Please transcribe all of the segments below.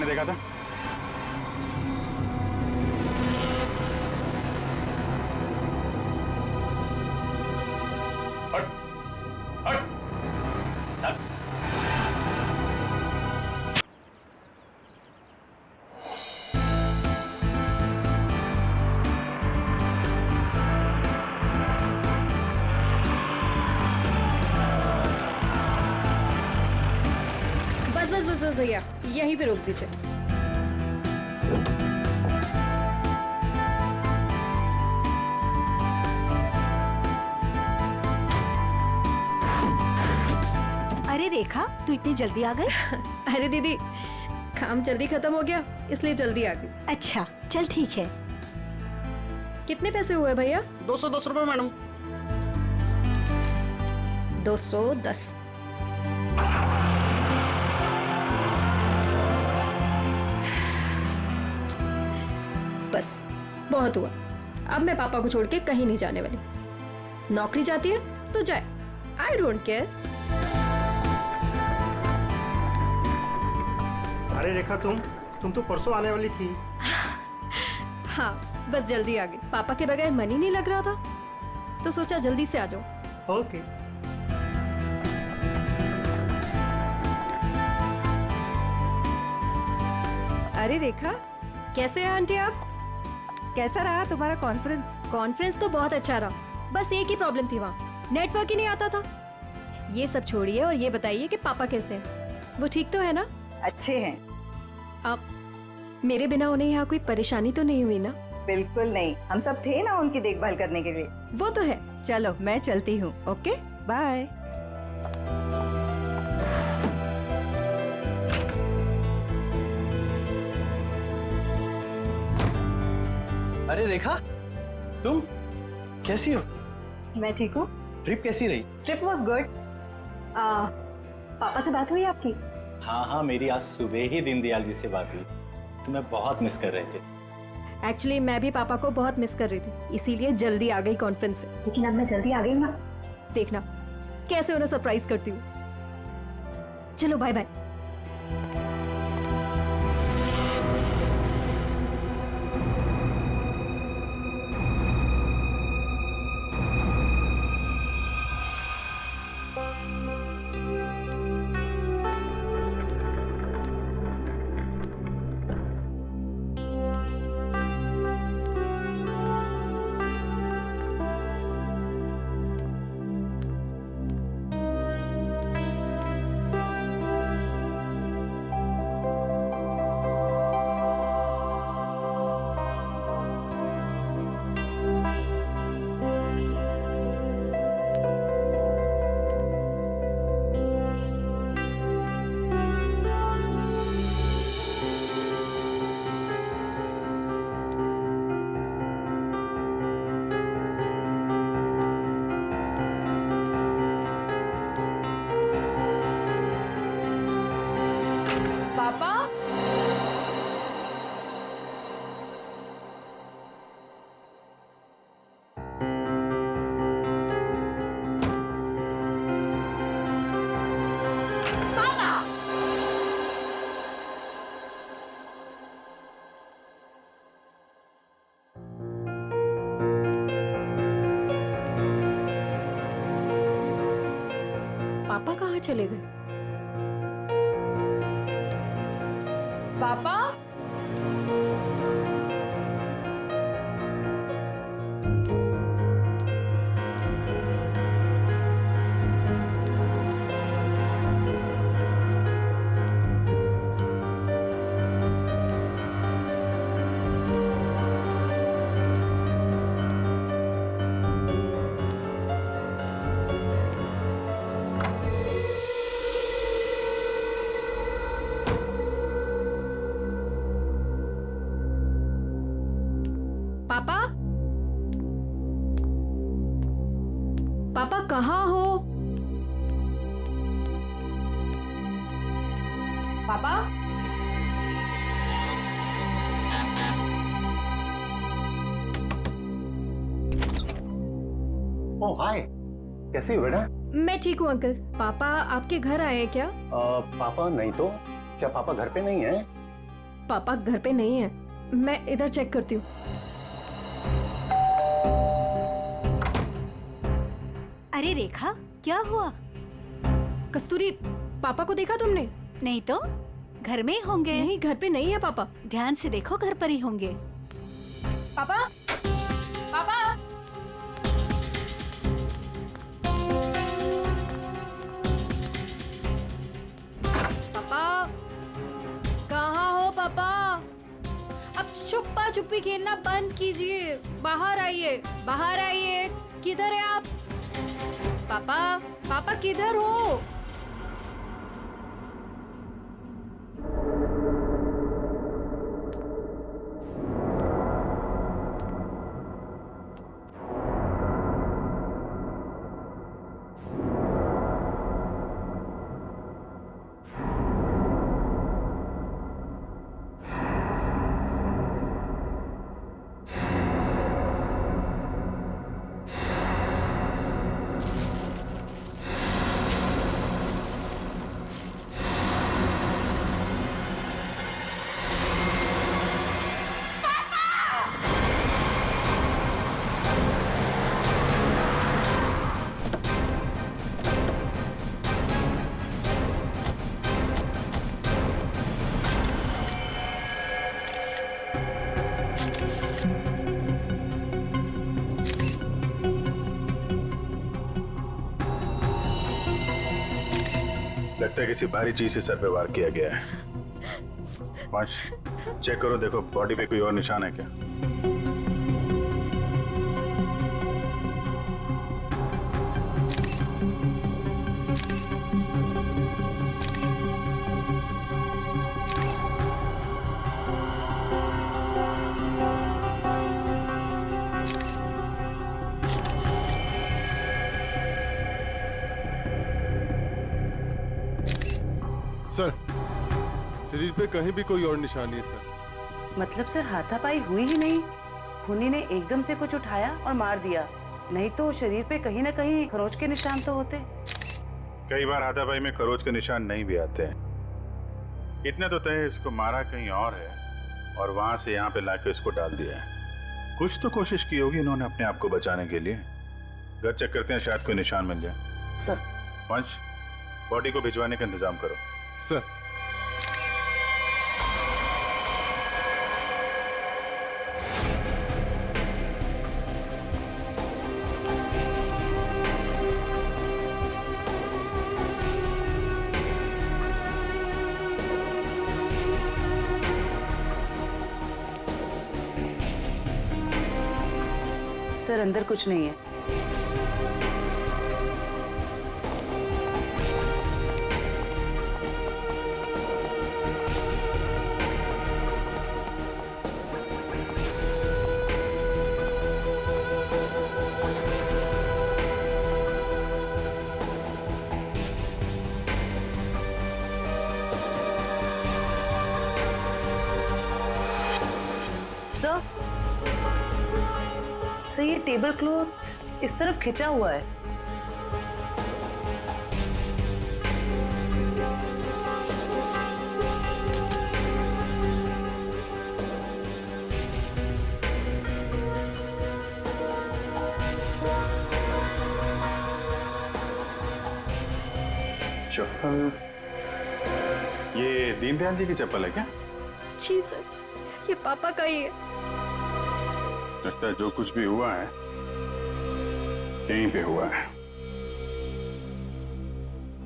आपने देखा था? हट, हट, हट। बस भैया, यहीं पे रोक दीजिए। अरे रेखा, तू इतनी जल्दी आ गई? अरे दीदी, काम जल्दी खत्म हो गया इसलिए जल्दी आ गई। अच्छा चल ठीक है। कितने पैसे हुए भैया? 210 रुपए मैडम। 210। बस बहुत हुआ। अब मैं पापा को छोड़ के कहीं नहीं जाने वाली। नौकरी जाती है तो जाए, आई डोंट केयर। अरे रेखा, तुम तो परसों आने वाली थी। हाँ, बस जल्दी आ गई। पापा के बगैर मन ही नहीं लग रहा था तो सोचा जल्दी से आ जाओ। ओके। अरे रेखा, कैसे हैं आंटी आप? कैसा रहा तुम्हारा कॉन्फ्रेंस? कॉन्फ्रेंस तो बहुत अच्छा रहा, बस एक ही प्रॉब्लम थी, वहाँ नेटवर्क ही नहीं आता था। ये सब छोड़िए और ये बताइए कि पापा कैसे हैं? वो ठीक तो है ना? अच्छे हैं। आप मेरे बिना उन्हें यहाँ कोई परेशानी तो नहीं हुई ना? बिल्कुल नहीं, हम सब थे ना उनकी देखभाल करने के लिए। वो तो है। चलो मैं चलती हूँ। Okay bye. अरे रेखा, तुम कैसी हो? मैं ठीक हूँ। ट्रिप कैसी रही? Trip was good. पापा से बात हुई आपकी? हाँ हाँ, मेरी आज सुबह ही दीनदयाल जी से बात हुई। तुम्हें बहुत मिस कर रहे थे। एक्चुअली मैं भी पापा को बहुत मिस कर रही थी, इसीलिए जल्दी आ गई कॉन्फ्रेंस से। लेकिन अब मैं जल्दी आ गई हूँ ना, देखना कैसे उन्हें सरप्राइज करती हूँ। चलो बाय बाय। पापा, पापा कहाँ चले गए? पापा, पापा, पापा कहाँ हो? पापा, ओह हाय, कैसी हो बेटा? मैं ठीक हूँ अंकल। पापा आपके घर आए हैं क्या? पापा नहीं तो। क्या पापा घर पे नहीं है? पापा घर पे नहीं है, मैं इधर चेक करती हूँ। अरे रेखा, क्या हुआ? कस्तूरी, पापा को देखा तुमने? नहीं तो घर में ही होंगे। नहीं, घर पे नहीं है पापा। ध्यान से देखो, घर पर ही होंगे। पापा, पापा, पापा, कहाँ हो पापा? अब छुपा छुपी खेलना बंद कीजिए, बाहर आइए, बाहर आइए। किधर है आप? पापा, पापा किधर हो? लगता है किसी भारी चीज से सर पे वार किया गया है। पांच, चेक करो, देखो बॉडी पे कोई और निशान है क्या? सर, शरीर पे कहीं भी कोई और निशान नहीं है सर। मतलब सर हाथापाई हुई ही नहीं, खूनी ने एकदम से कुछ उठाया और मार दिया, नहीं तो शरीर पे कहीं ना कहीं खरोच के निशान तो होते। कई बार हाथापाई में खरोच के निशान नहीं भी आते हैं। इतने तो तय इसको मारा कहीं और है और वहां से यहाँ पे लाके इसको डाल दिया है। कुछ तो कोशिश की होगी इन्होंने अपने आप को बचाने के लिए। घर चेक करते हैं, शायद कोई निशान मिल जाए। सर, पंच, बॉडी को भिजवाने का इंतजाम करो। सर, सर अंदर कुछ नहीं है। सर, ये टेबल क्लॉथ इस तरफ खिंचा हुआ है। चप्पल, ये दीनदयाल जी की चप्पल है क्या? जी सर, ये पापा का ही है। लगता है जो कुछ भी हुआ है यहीं पे हुआ है।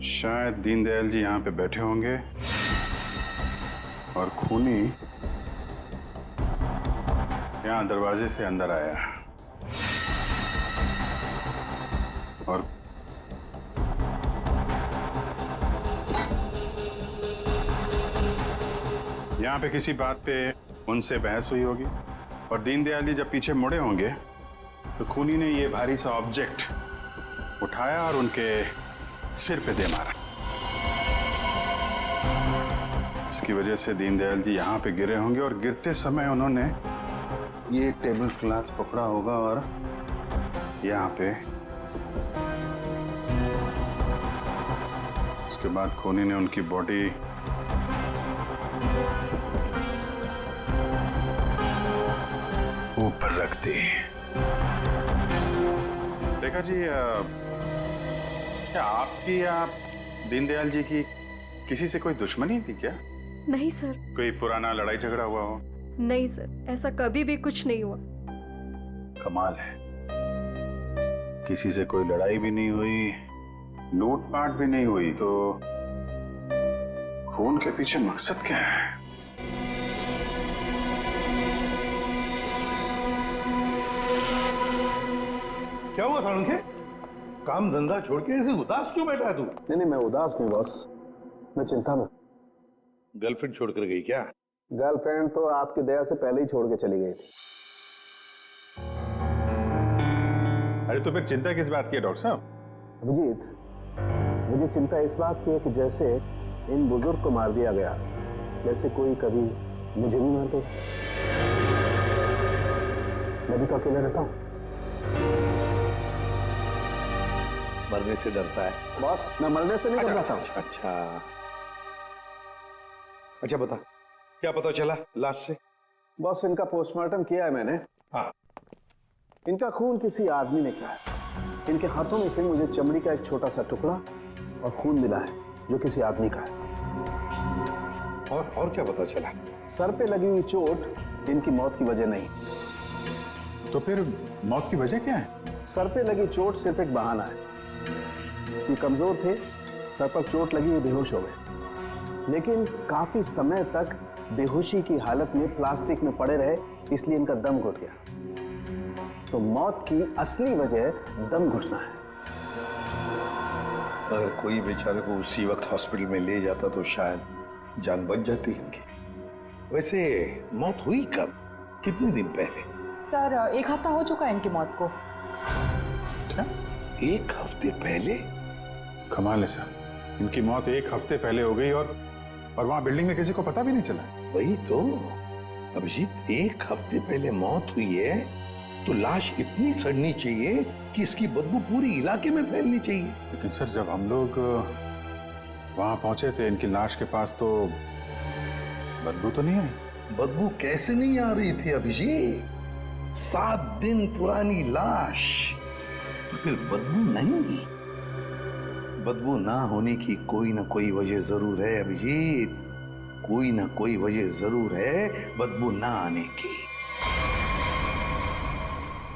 शायद दीनदयाल जी यहाँ पे बैठे होंगे और खूनी यहाँ दरवाजे से अंदर आया और यहाँ पे किसी बात पे उनसे बहस हुई होगी और दीनदयाल जी जब पीछे मुड़े होंगे तो खूनी ने ये भारी सा ऑब्जेक्ट उठाया और उनके सिर पे दे मारा। इसकी वजह से दीनदयाल जी यहाँ पे गिरे होंगे और गिरते समय उन्होंने ये टेबल क्लॉथ पकड़ा होगा और यहाँ पे उसके बाद खूनी ने उनकी बॉडी रख दी। रेखा जी, क्या आपकी या दीनदयाल जी की किसी से कोई दुश्मनी थी क्या? नहीं सर, कोई पुराना लड़ाई झगड़ा हुआ हो? नहीं सर, ऐसा कभी भी कुछ नहीं हुआ। कमाल है, किसी से कोई लड़ाई भी नहीं हुई, लूटपाट भी नहीं हुई, तो खून के पीछे मकसद क्या है? क्या हुआ सालुंखे? काम धंधा छोड़ के ऐसे उदास क्यों बैठा है तू? नहीं, मैं उदास नहीं बॉस, मैं चिंता में। गर्लफ्रेंड छोड़कर गई क्या? गर्लफ्रेंड तो आपकी दया से पहले ही छोड़ के चली गई थी। अरे तो फिर चिंता किस बात की है डॉक्टर साहब? अभिजीत, मुझे चिंता इस बात की है कि जैसे इन बुजुर्ग को मार दिया गया, वैसे कोई कभी मुझे भी मार दे। मैं भी तो अकेला रहता हूँ। मरने से डरता है बॉस, मैं मरने से नहीं डरना अच्छा चाहता। अच्छा अच्छा, बता क्या पता चला लाश से? बॉस, इनका पोस्टमार्टम किया है मैंने। हाँ, इनका खून किसी आदमी ने किया है। इनके हाथों में से मुझे चमड़ी का एक छोटा सा टुकड़ा और खून मिला है जो किसी आदमी का है। और क्या पता चला? सर पे लगी हुई चोट इनकी मौत की वजह नहीं। तो फिर मौत की वजह क्या है? सर पे लगी चोट सिर्फ एक बहाना है। ये कमजोर थे, सर पर चोट लगी, ये बेहोश हो गए, लेकिन काफी समय तक बेहोशी की हालत में प्लास्टिक में पड़े रहे, इसलिए इनका दम घुट गया। तो मौत की असली वजह दम घुटना है। अगर कोई बेचारे को उसी वक्त हॉस्पिटल में ले जाता तो शायद जान बच जाती इनकी। वैसे मौत हुई कब, कितने दिन पहले? सर, 1 हफ्ता हो चुका है इनकी मौत को। क्या? 1 हफ्ते पहले? कमाल है सर, इनकी मौत 1 हफ्ते पहले हो गई और वहां बिल्डिंग में किसी को पता भी नहीं चला। वही तो अभिजीत, 1 हफ्ते पहले मौत हुई है तो लाश इतनी सड़नी चाहिए कि इसकी बदबू पूरी इलाके में फैलनी चाहिए। लेकिन सर, जब हम लोग वहां पहुंचे थे इनकी लाश के पास, तो बदबू तो नहीं आई। बदबू कैसे नहीं आ रही थी अभिजीत? 7 दिन पुरानी लाश, तो फिर बदबू नहीं? बदबू ना होने की कोई ना कोई वजह जरूर है अभिजीत, कोई ना कोई वजह जरूर है बदबू ना आने की।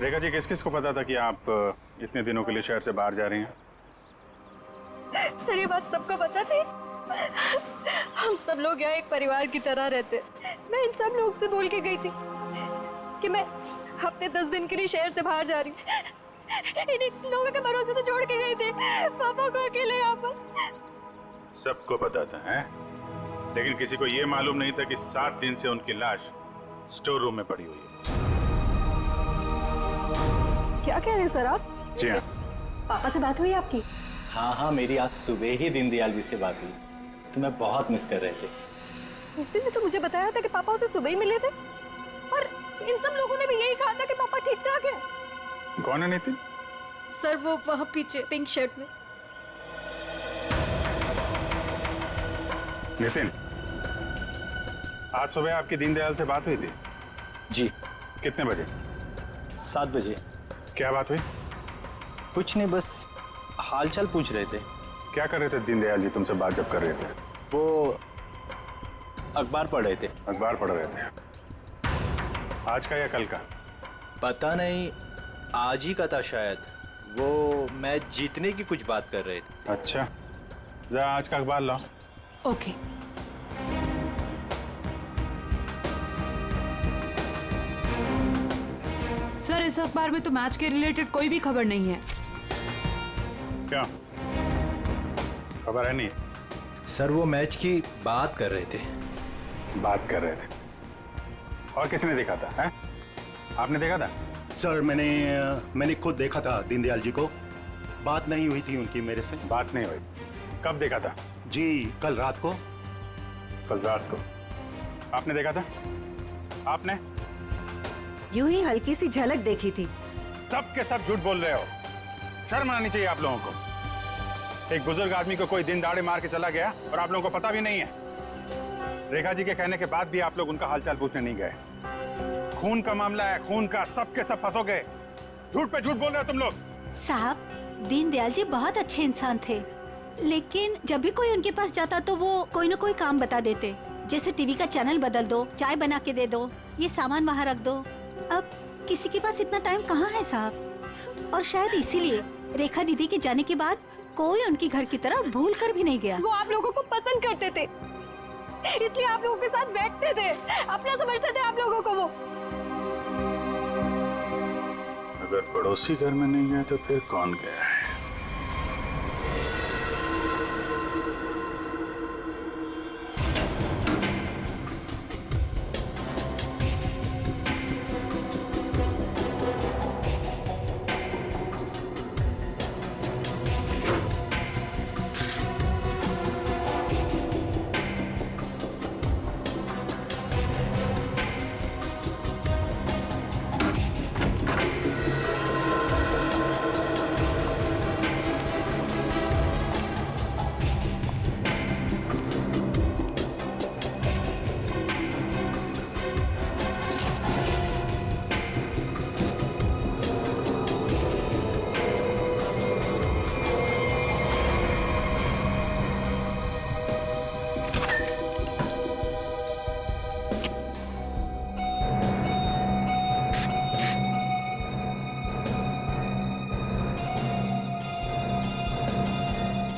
रेखा जी, किस किस को पता था कि आप इतने दिनों के लिए शहर से बाहर जा रही हैं? सर, ये बात सबको पता थी। हम सब लोग यहाँ एक परिवार की तरह रहते। मैं इन सब लोग से बोल के गई थी कि मैं हफ्ते 10 दिन के लिए शहर से बाहर जा रही हूँ। इन लोगों के भरोसे तो छोड़ के गई थी पापा को अकेले यहाँ पर। सबको पता था, हैं? लेकिन किसी को यह मालूम नहीं था कि 7 दिन से उनकी लाश स्टोर रूम में पड़ी हुई है। क्या कह रहे हैं सर आप? जी हाँ। पापा से बात हुई आपकी? हाँ, मेरी आज सुबह ही दीनदयाल जी से बात हुई। तुम्हें बहुत मिस कर रहे थे। उस दिन तो मुझे बताया था कि पापा उसे सुबह ही मिले थे, और इन सब लोगों ने भी यही कहा था कि पापा ठीक ठाक है। कौन है नितिन? सर, वो वहाँ पीछे पिंक शर्ट में। नितिन, आज सुबह आपकी दीनदयाल से बात हुई थी? जी। कितने बजे? 7 बजे। क्या बात हुई? कुछ नहीं, बस हालचाल पूछ रहे थे। क्या कर रहे थे दीनदयाल जी तुमसे बात जब कर रहे थे? वो अखबार पढ़ रहे थे। अखबार पढ़ रहे थे? आज का या कल का? पता नहीं, आज ही का था शायद। वो मैच जीतने की कुछ बात कर रहे थे। अच्छा, जरा आज का अखबार लाओ। ओके। सर, इस अखबार में तो मैच के रिलेटेड कोई भी खबर नहीं है। क्या खबर है? नहीं सर, वो मैच की बात कर रहे थे। बात कर रहे थे? और किसने देखा था? हैं? आपने देखा था? सर, मैंने खुद देखा था दीनदयाल जी को। बात नहीं हुई थी उनकी मेरे से। बात नहीं हुई? कब देखा था? जी, कल रात को। कल रात को आपने देखा था? आपने? यूं ही हल्की सी झलक देखी थी। सब के सब झूठ बोल रहे हो। शर्म आनी चाहिए आप लोगों को। एक बुजुर्ग आदमी को कोई दिन दाड़े मार के चला गया और आप लोगों को पता भी नहीं है। रेखा जी के कहने के बाद भी आप लोग उनका हालचाल पूछने नहीं गए। खून का मामला है, खून का, सबके सब फंसोगे। झूठ पे झूठ बोल रहे हो तुम लोग। साहब, दीनदयाल जी बहुत अच्छे इंसान थे, लेकिन जब भी कोई उनके पास जाता तो वो कोई न कोई काम बता देते, जैसे टीवी का चैनल बदल दो, चाय बना के दे दो, ये सामान वहाँ रख दो। अब किसी के पास इतना टाइम कहाँ है साहब, और शायद इसीलिए रेखा दीदी के जाने के बाद कोई उनकी घर की तरह भूल कर भी नहीं गया। वो आप लोगों को पसंद करते थे, इसलिए आप लोगों के साथ बैठते थे, अपना समझते थे आप लोगों को वो। अगर पड़ोसी घर में नहीं गया तो फिर कौन गया है?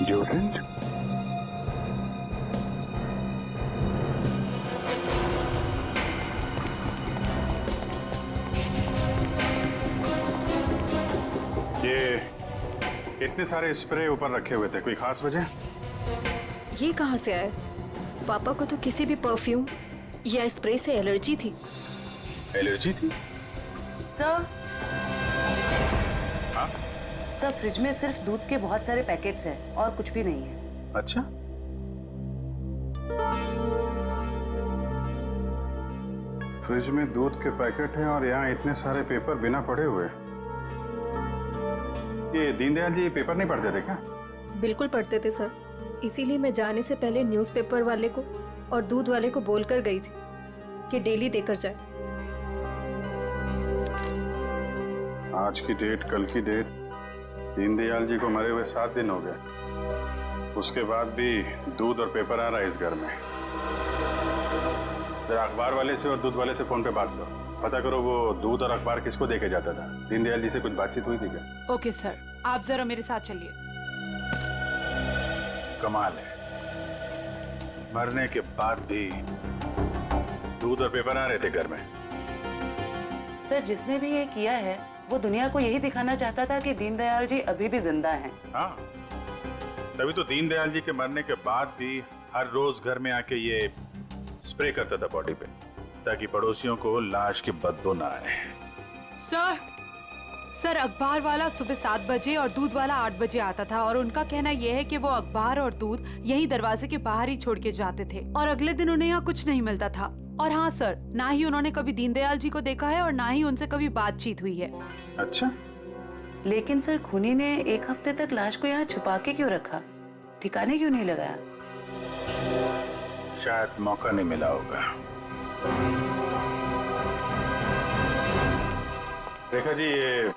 ज्योतिष? ये इतने सारे स्प्रे ऊपर रखे हुए थे, कोई खास वजह? ये कहाँ से आए? पापा को तो किसी भी परफ्यूम या स्प्रे से एलर्जी थी। एलर्जी थी? सर, सर फ्रिज में सिर्फ दूध के बहुत सारे पैकेट्स हैं और कुछ भी नहीं है। अच्छा, फ्रिज में दूध के पैकेट हैं और यहाँ इतने सारे पेपर बिना पढ़े हुए। ये दीनदयाल जी पेपर नहीं पढ़ते थे क्या? बिल्कुल पढ़ते थे सर, इसीलिए मैं जाने से पहले न्यूज़पेपर वाले को और दूध वाले को बोलकर गई थी कि डेली देकर जाए। आज की डेट, कल की डेट, दीनदयाल जी को मरे हुए 7 दिन हो गए। उसके बाद भी दूध और पेपर आ रहा है इस घर में। जरा अखबार वाले से और दूध वाले से फोन पे बात करो, पता करो वो दूध और अखबार किसको देके जाता था। दीनदयाल जी से कुछ बातचीत हुई थी क्या? ओके सर, आप जरा मेरे साथ चलिए। कमाल है, मरने के बाद भी दूध और पेपर आ रहे थे घर में। सर, जिसने भी ये किया है वो दुनिया को यही दिखाना चाहता था कि दीनदयाल जी अभी भी जिंदा हैं। हाँ, तभी तो दीनदयाल जी के मरने के बाद भी हर रोज घर में आके ये स्प्रे करता था बॉडी पे, ताकि पड़ोसियों को लाश की बदबू ना आए। सर, अखबार वाला सुबह 7 बजे और दूध वाला 8 बजे आता था, और उनका कहना यह है कि वो अखबार और दूध यही दरवाजे के बाहर ही छोड़ के जाते थे, और अगले दिन उन्हें यहाँ कुछ नहीं मिलता था। और हाँ सर, ना ही उन्होंने कभी दीनदयाल जी को देखा है और ना ही उनसे कभी बातचीत हुई है। अच्छा, लेकिन सर खूनी ने 1 हफ्ते तक लाश को यहाँ छुपा के क्यों रखा, ठिकाने क्यों नहीं लगाया? शायद मौका नहीं मिला होगा। रेखा जी, ये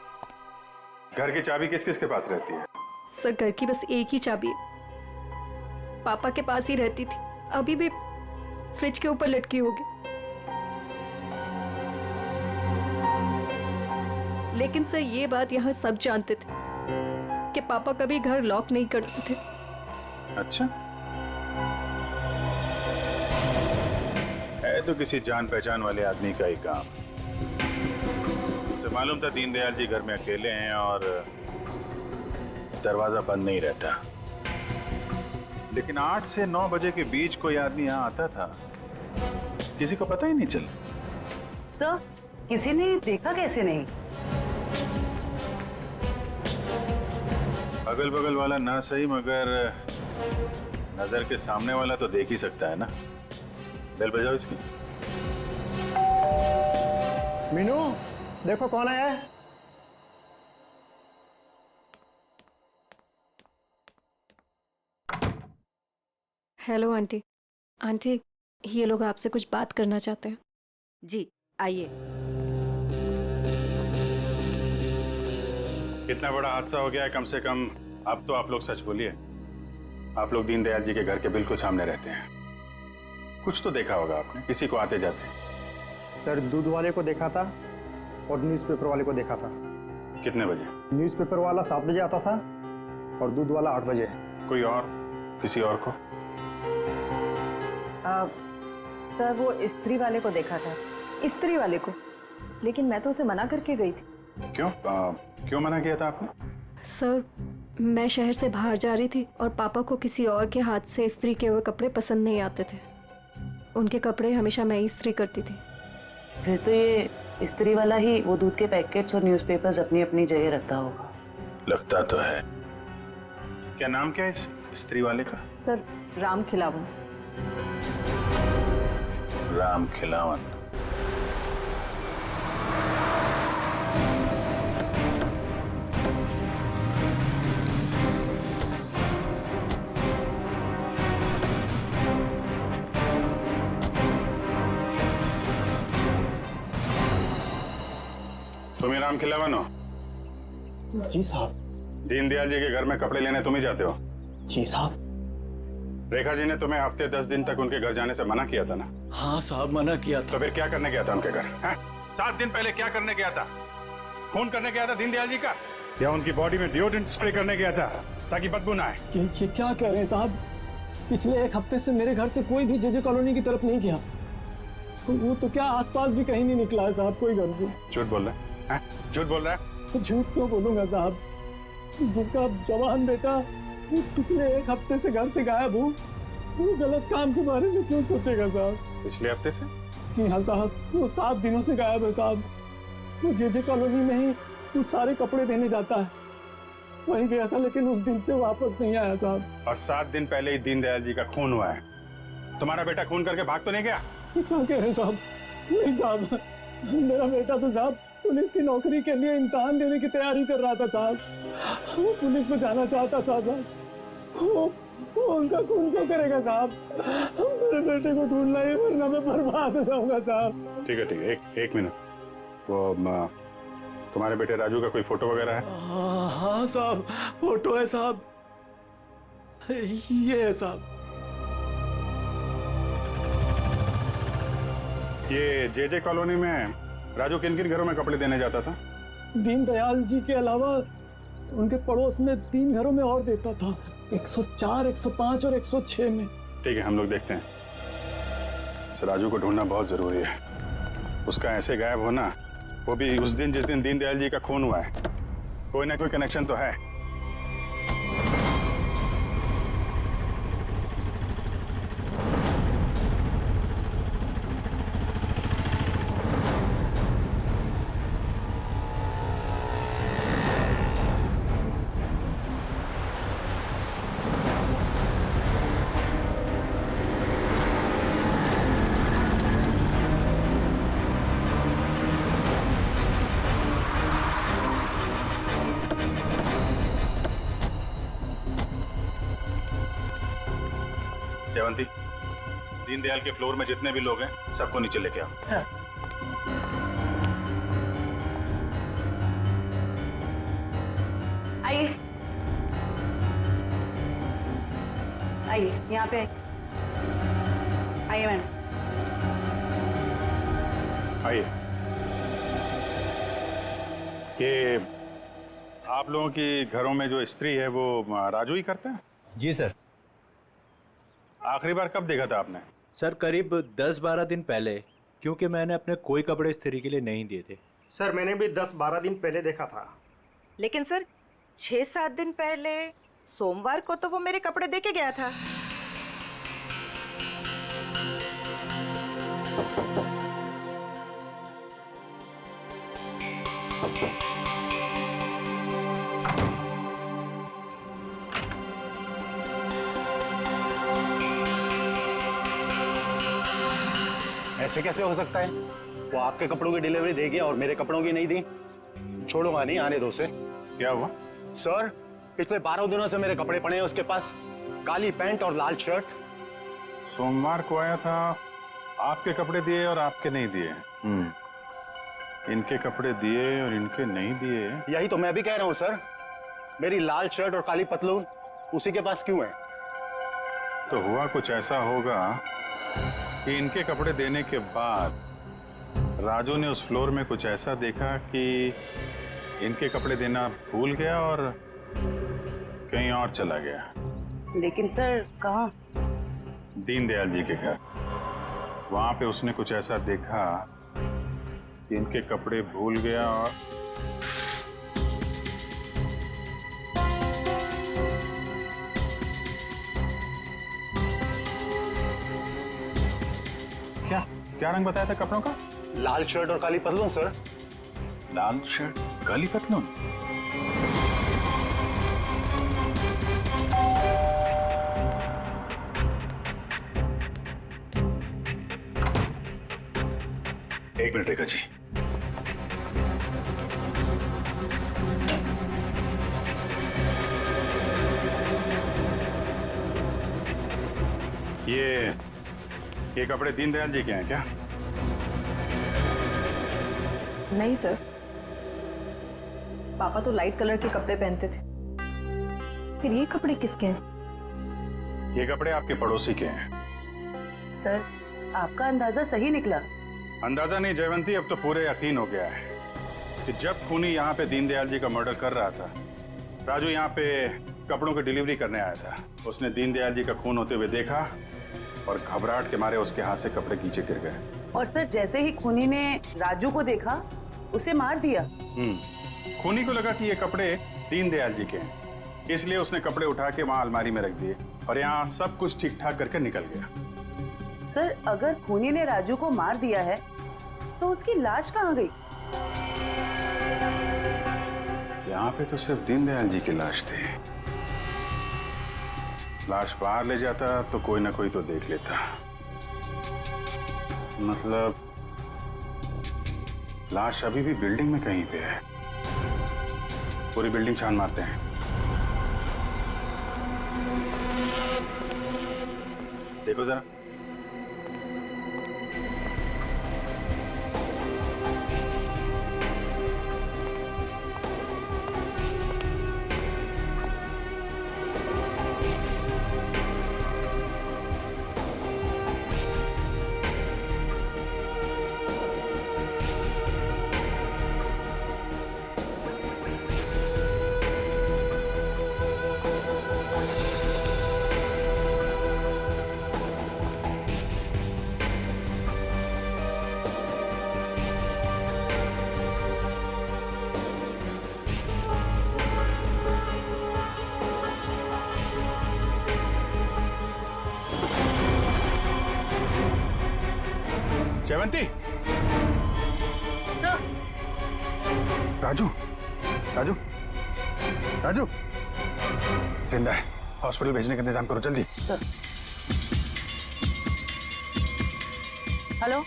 घर की चाबी किस किस के पास रहती है? सर, घर की बस एक ही चाबी है, पापा के पास ही रहती थी, अभी भी फ्रिज के ऊपर लटकी होगी। लेकिन सर, ये बात यहाँ सब जानते थे कि पापा कभी घर लॉक नहीं करते थे। अच्छा, है तो किसी जान पहचान वाले आदमी का ही काम। उसे मालूम था दीनदयाल जी घर में अकेले हैं और दरवाजा बंद नहीं रहता, लेकिन 8 से 9 बजे के बीच कोई आदमी यहाँ आता था, किसी को पता ही नहीं चला। सर, किसी ने देखा कैसे नहीं? अगल बगल वाला ना सही, मगर नजर के सामने वाला तो देख ही सकता है ना। बेल बजाओ इसकी। मीनू, देखो कौन आया है। Hello aunty. आंटी, ये लोग आपसे कुछ बात करना चाहते हैं। जी आइए। इतना बड़ा हादसा हो गया है, कम से कम अब तो आप लोग सच बोलिए। आप लोग दीनदयाल जी के घर के बिल्कुल सामने रहते हैं, कुछ तो देखा होगा आपने, किसी को आते जाते। सर दूध वाले को देखा था और न्यूज़पेपर वाले को देखा था। कितने बजे? न्यूज़पेपर वाला 7 बजे आता था और दूध वाला 8 बजे। कोई और, किसी और को? सर वो स्त्री वाले को देखा था। स्त्री वाले को? लेकिन मैं तो उसे मना करके गई थी। क्यों? क्यों मना किया था आपने? सर मैं शहर से बाहर जा रही थी और पापा को किसी और के हाथ से इस्त्री किए हुए कपड़े पसंद नहीं आते थे। उनके कपड़े हमेशा मैं ही इस्त्री करती थी। फिर तो ये स्त्री वाला ही वो दूध के पैकेट्स और न्यूज़पेपर्स अपनी अपनी जगह रखता होगा। लगता तो है। क्या नाम क्या है इस स्त्री वाले का? सर राम खिलावन। राम खिलावन। तुम ही राम खिलावन हो? जी साहब। दीनदयाल जी के घर में कपड़े लेने तुम ही जाते हो? जी साहब। रेखा जी ने तुम्हें हफ्ते 10 दिन तक उनके घर जाने से मना किया था ना? हाँ साहब मना किया था। तो फिर क्या करने गया था उनके घर? 7 दिन पहले क्या करने गया था? खून करने गया था दीनदयाल जी का, या उनकी बॉडी में डिओड्रेंट स्प्रे करने गया था ताकि बदबू ना आए? ये क्या कह रहे हैं साहब? पिछले 1 हफ्ते से मेरे घर से कोई भी जेजे कॉलोनी की तरफ नहीं गया। वो तो क्या आसपास भी कहीं नहीं निकला है साहब कोई घर से। झूठ बोल रहा है? झूठ बोल रहा है? झूठ क्यों बोलूंगा साहब? जिसका जवान बेटा पिछले 1 हफ्ते से घर से गायब हो, वो गलत काम के बारे में क्यों सोचेगा साहब? पिछले हफ्ते से? जी हाँ साहब, वो 7 दिनों से गायब है साहब। वो जेजे कॉलोनी में ही वो सारे कपड़े देने जाता है, वहीं गया था लेकिन उस दिन से वापस नहीं आया साहब। और 7 दिन पहले ही दीनदयाल जी का खून हुआ है। तुम्हारा बेटा खून करके भाग तो नहीं गया? क्या कह रहे हैं साहब? नहीं साहब, मेरा बेटा तो साहब पुलिस की नौकरी के लिए इम्तिहान देने की तैयारी कर रहा था साहब। वो पुलिस में जाना चाहता था साहब। वो उनका खून क्यों करेगा साहब? मेरे बेटे को ढूंढना है वरना मैं बर्बाद हो जाऊंगा साहब। ठीक है ठीक है, एक मिनट। वो तुम्हारे बेटे राजू का कोई फोटो वगैरह है? हाँ साहब, फोटो है साहब, ये है साहब। ये जेजे कॉलोनी में राजू किन किन घरों में कपड़े देने जाता था? दीनदयाल जी के अलावा उनके पड़ोस में 3 घरों में और देता था, 104, 105 और 106 में। ठीक है, हम लोग देखते हैं। इस राजू को ढूंढना बहुत जरूरी है। उसका ऐसे गायब होना, वो भी उस दिन जिस दिन दीनदयाल जी का खून हुआ है, कोई ना कोई कनेक्शन तो है। जयवंती, दीनदयाल के फ्लोर में जितने भी लोग हैं सबको नीचे लेके आओ। सर। आइए आइए, यहाँ पे आइए मैम। आइए। ये आप लोगों की घरों में जो स्त्री है वो राजू ही करता है? जी सर। आखिरी बार कब देखा था आपने? सर करीब 10-12 दिन पहले, क्योंकि मैंने अपने कोई कपड़े स्त्री के लिए नहीं दिए थे। सर मैंने भी 10-12 दिन पहले देखा था। लेकिन सर 6-7 दिन पहले सोमवार को तो वो मेरे कपड़े दे के गया था। ऐसे कैसे हो सकता है? वो आपके कपड़ों की डिलीवरी दे गया और मेरे कपड़ों की नहीं दी। छोड़ूंगा नहीं, आने दो उसे। क्या हुआ? सर पिछले 12 दिनों से मेरे कपड़े पड़े हैं उसके पास, काली पैंट और लाल शर्ट। सोमवार को आया था, आपके कपड़े दिए और आपके नहीं दिए। इनके कपड़े दिए और इनके नहीं दिए। यही तो मैं भी कह रहा हूँ सर, मेरी लाल शर्ट और काली पतलून उसी के पास क्यों है? तो हुआ कुछ ऐसा होगा कि इनके कपड़े देने के बाद राजू ने उस फ्लोर में कुछ ऐसा देखा कि इनके कपड़े देना भूल गया और कहीं और चला गया। लेकिन सर कहाँ? दीनदयाल जी के घर। वहां पे उसने कुछ ऐसा देखा कि इनके कपड़े भूल गया और क्या क्या रंग बताया था कपड़ों का? लाल शर्ट और काली पतलून सर। लाल शर्ट काली पतलून? एक मिनट रेखा जी। ये कपड़े दीनदयाल जी के हैं क्या? नहीं सर, पापा तो लाइट कलर के कपड़े पहनते थे। फिर ये कपड़े किसके हैं? ये कपड़े आपके पड़ोसी के हैं। सर आपका अंदाजा सही निकला। अंदाजा नहीं जयवंती, अब तो पूरे यकीन हो गया है कि जब खूनी यहाँ पे दीनदयाल जी का मर्डर कर रहा था, राजू यहाँ पे कपड़ों की डिलीवरी करने आया था। उसने दीनदयाल जी का खून होते हुए देखा और घबराहट के मारे उसके हाथ से कपड़े नीचे गिर गए। और सर जैसे ही खूनी ने राजू को देखा, उसे मार दिया। खूनी को लगा कि ये कपड़े दीनदयाल जी के हैं, इसलिए उसने कपड़े उठा के वहां अलमारी में रख दिए और यहाँ सब कुछ ठीक ठाक करके निकल गया। सर अगर खूनी ने राजू को मार दिया है तो उसकी लाश कहाँ गई? यहाँ पे तो सिर्फ दीनदयाल जी की लाश थी। लाश बाहर ले जाता तो कोई ना कोई तो देख लेता। मतलब लाश अभी भी बिल्डिंग में कहीं पे है। पूरी बिल्डिंग छान मारते हैं। देखो जरा। जयवंती, राजू, राजू, राजू, जिंदा है। हॉस्पिटल भेजने का इंतजाम करो जल्दी। सर। हेलो।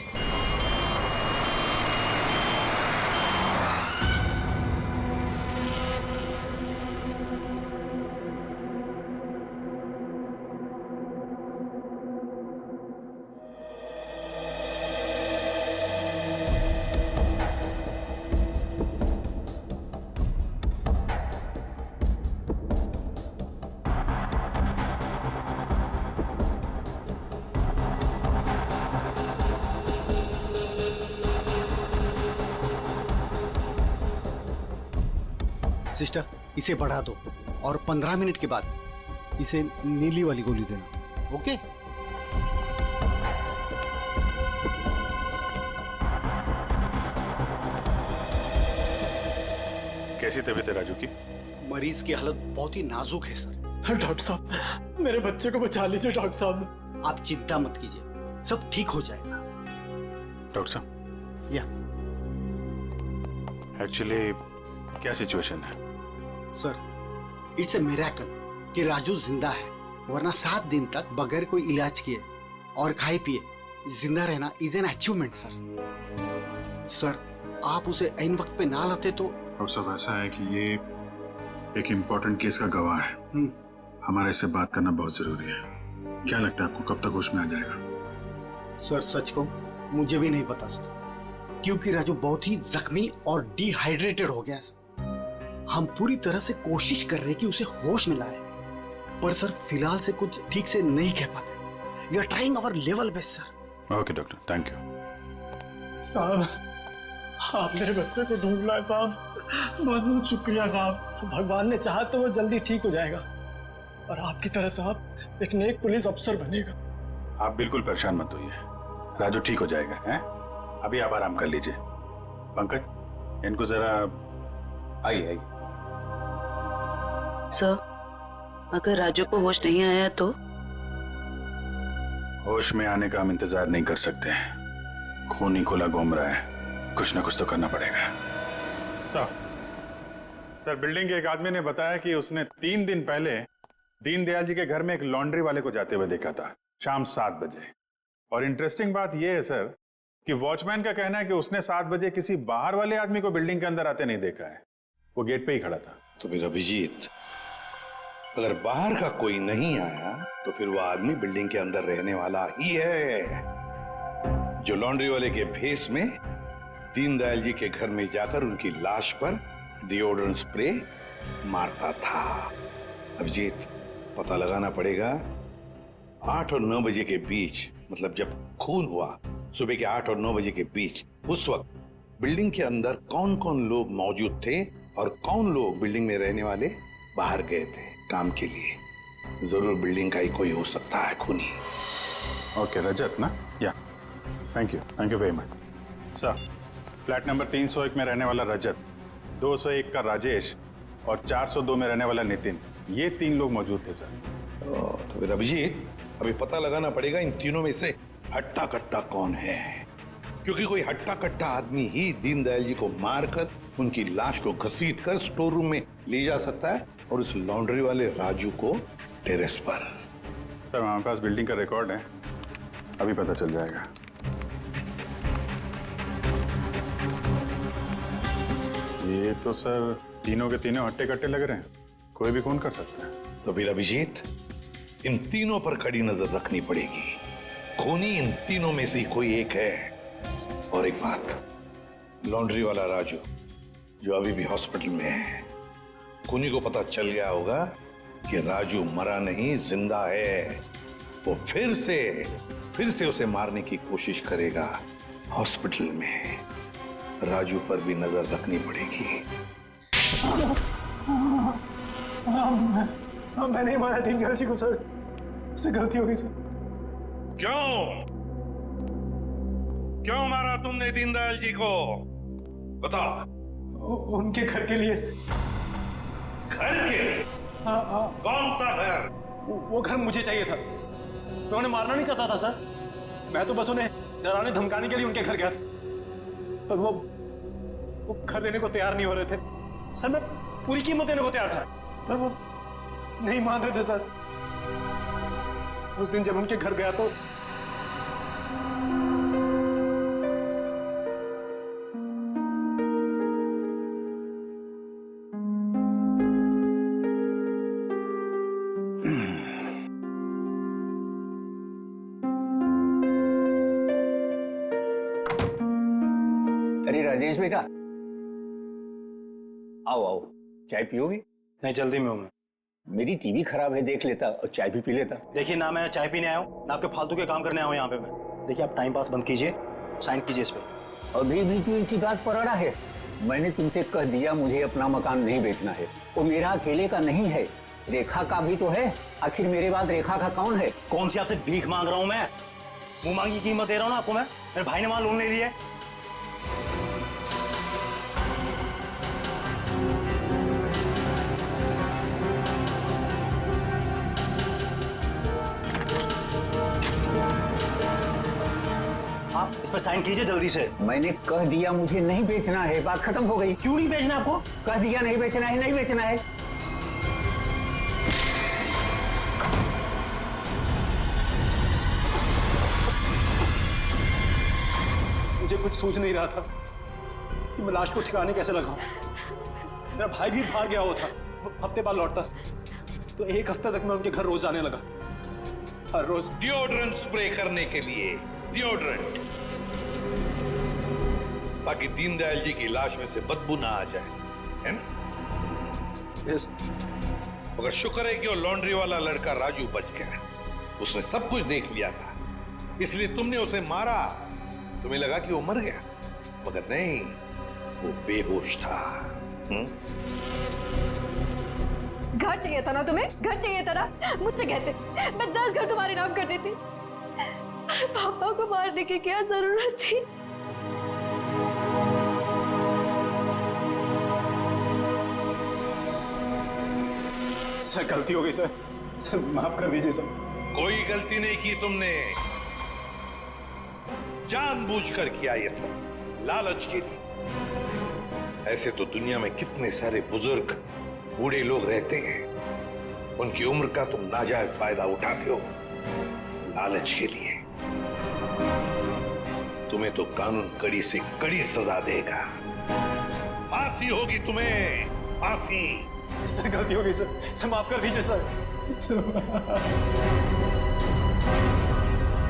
सिस्टर इसे बढ़ा दो और 15 मिनट के बाद इसे नीली वाली गोली देना। ओके? कैसी तबीयत है राजू की? मरीज की हालत बहुत ही नाजुक है सर। डॉक्टर साहब, मेरे बच्चे को बचा लीजिए डॉक्टर साहब। आप चिंता मत कीजिए, सब ठीक हो जाएगा। डॉक्टर साहब, या एक्चुअली क्या सिचुएशन है? सर इट्स ए मिरेकल कि राजू जिंदा है, वरना 7 दिन तक बगैर कोई इलाज किए और खाए पिए जिंदा रहना is an achievement sir. Sir आप उसे ऐन वक्त पे ना लाते तो। और सब ऐसा है कि ये एक इम्पोर्टेंट केस का गवाह है। हमारा इससे बात करना बहुत जरूरी है। क्या लगता है आपको कब तक होश में आ जाएगा? सर सच कहूं मुझे भी नहीं पता सर। क्योंकि राजू बहुत ही जख्मी और डिहाइड्रेटेड हो गया सर। हम पूरी तरह से कोशिश कर रहे हैं कि उसे होश में लाए, पर सर फिलहाल से कुछ ठीक से नहीं कह पाते। We are trying our level best sir. Okay doctor, thank you. साहब, आप मेरे बच्चे को ढूंढ लाए साहब, बहुत बहुत शुक्रिया साहब। भगवान ने चाहा तो वो जल्दी ठीक हो जाएगा और आपकी तरह साहब एक नेक पुलिस अफसर बनेगा। आप बिल्कुल परेशान मत होइए, राजू ठीक हो जाएगा। हैं? अभी आप आराम कर लीजिए। पंकज, इनको जरा आइए। सर, अगर राजू को होश नहीं आया तो? होश में आने का हम इंतजार नहीं कर सकते। खून ही खुला घूम रहा है, कुछ ना कुछ तो करना पड़ेगा। सर, बिल्डिंग के एक आदमी ने बताया कि उसने 3 दिन पहले दीनदयाल जी के घर में एक लॉन्ड्री वाले को जाते हुए देखा था, शाम 7 बजे। और इंटरेस्टिंग बात यह है सर कि वॉचमैन का कहना है कि उसने 7 बजे किसी बाहर वाले आदमी को बिल्डिंग के अंदर आते नहीं देखा है, वो गेट पे ही खड़ा था। तो फिर अभिजीत, अगर बाहर का कोई नहीं आया तो फिर वो आदमी बिल्डिंग के अंदर रहने वाला ही है, जो लॉन्ड्री वाले के भेस में दीनदयाल जी के घर में जाकर उनकी लाश पर डिओड्रेंट स्प्रे मारता था। अभिजीत, पता लगाना पड़ेगा 8 और 9 बजे के बीच, मतलब जब खून हुआ सुबह के 8 और 9 बजे के बीच, उस वक्त बिल्डिंग के अंदर कौन कौन लोग मौजूद थे और कौन लोग बिल्डिंग में रहने वाले बाहर गए थे काम के लिए। जरूर बिल्डिंग का ही कोई हो सकता है खूनी। ओके, रजत ना? या, thank you very much. Sir, flat number 301 में रहने वाला रजत, 201 का राजेश और 402 में रहने वाला नितिन, ये 3 लोग मौजूद थे सर। तो फिर अभिजीत, अभी पता लगाना पड़ेगा इन तीनों में से हट्टा कट्टा कौन है, क्योंकि कोई हट्टा कट्टा आदमी ही दीनदयाल जी को मारकर उनकी लाश को घसीटकर स्टोर रूम में ले जा सकता है और उस लॉन्ड्री वाले राजू को टेरेस पर। सर, हमारे पास बिल्डिंग का रिकॉर्ड है, अभी पता चल जाएगा। ये तो सर तीनों के तीनों हट्टे कट्टे लग रहे हैं, कोई भी खून कर सकता है। तो फिर अभिजीत, इन तीनों पर कड़ी नजर रखनी पड़ेगी। खूनी इन तीनों में से कोई एक है। और एक बात, लॉन्ड्री वाला राजू जो अभी भी हॉस्पिटल में है, खूनी को पता चल गया होगा कि राजू मरा नहीं, जिंदा है। वो फिर से उसे मारने की कोशिश करेगा। हॉस्पिटल में राजू पर भी नजर रखनी पड़ेगी। मैं नहीं मारा दीनदयाल जी को सर, उससे गलती हो गई सर। क्यों मारा तुमने दीनदयाल जी को? बताओ। उनके घर के लिए। घर के? हाँ। कौन सा घर? वो घर मुझे चाहिए था, मैं उन्हें मारना नहीं चाहता था सर। मैं तो बस उन्हें डराने धमकाने के लिए उनके घर गया था, पर वो घर देने को तैयार नहीं हो रहे थे सर। मैं पूरी कीमत देने को तैयार था, पर वो नहीं मान रहे थे सर। उस दिन जब उनके घर गया तो अरे राजेश बेटा, आओ आओ, चाय पियोगे? नहीं, जल्दी में हूं मैं। मेरी टीवी खराब है, देख लेता और चाय भी पी लेता। देखिए, ना मैं चाय पीने आया हूँ ना आपके फालतू के काम करने आया हूँ यहाँ पे मैं। देखिए, आप टाइम पास बंद कीजिए, साइन कीजिए इस पे। अभी भी तू इसी बात पर अड़ा है? मैंने तुमसे कह दिया मुझे अपना मकान नहीं बेचना है। वो मेरा अकेले का नहीं है, रेखा का भी तो है। आखिर मेरे बाद रेखा का कौन है? कौन सी आपसे भीख मांग रहा हूँ मैं? मुंह मांगी कीमत दे रहा हूँ ना आपको मैं। मेरे भाई ने वहां लोन ले लिया है। आप इस पर साइन कीजिए जल्दी से। मैंने कह दिया मुझे नहीं बेचना है, बात खत्म हो गई। क्यों नहीं बेचना आपको? कह दिया नहीं बेचना है, नहीं बेचना है। मुझे कुछ सूझ नहीं रहा था कि मैं लाश को ठिकाने कैसे लगाऊं। मेरा भाई भी बाहर गया हुआ था, हफ्ते बाद लौटता, तो 1 हफ्ते तक मैं उनके घर रोज जाने लगा, हर रोज। डिओड्रेंट स्प्रे करने के लिए डिओड्रेंट। ताकि दीनदयाल जी की लाश में से बदबू ना आ जाए, है ना? यस। मगर शुक्र है कि वो लॉन्ड्री वाला लड़का राजू बच गया। उसने सब कुछ देख लिया था, इसलिए तुमने उसे मारा। तुम्हें लगा कि वो मर गया, मगर नहीं, वो बेहोश था। घर चाहिए था ना तुम्हें, घर चाहिए था ना, मुझसे कहते मैं 10 घर तुम्हारे नाम कर देती। पापा को मारने की क्या जरूरत थी? सर गलती हो गई सर, सर माफ कर दीजिए सर। कोई गलती नहीं की तुमने, जानबूझकर किया ये सब, लालच के लिए। ऐसे तो दुनिया में कितने सारे बुजुर्ग बूढ़े लोग रहते हैं, उनकी उम्र का तुम नाजायज फायदा उठाते हो लालच के लिए। तुम्हें तो कानून कड़ी से कड़ी सजा देगा, फांसी होगी तुम्हें, फांसी। सर गलती हो गई सर, सर माफ कर दीजिए सर।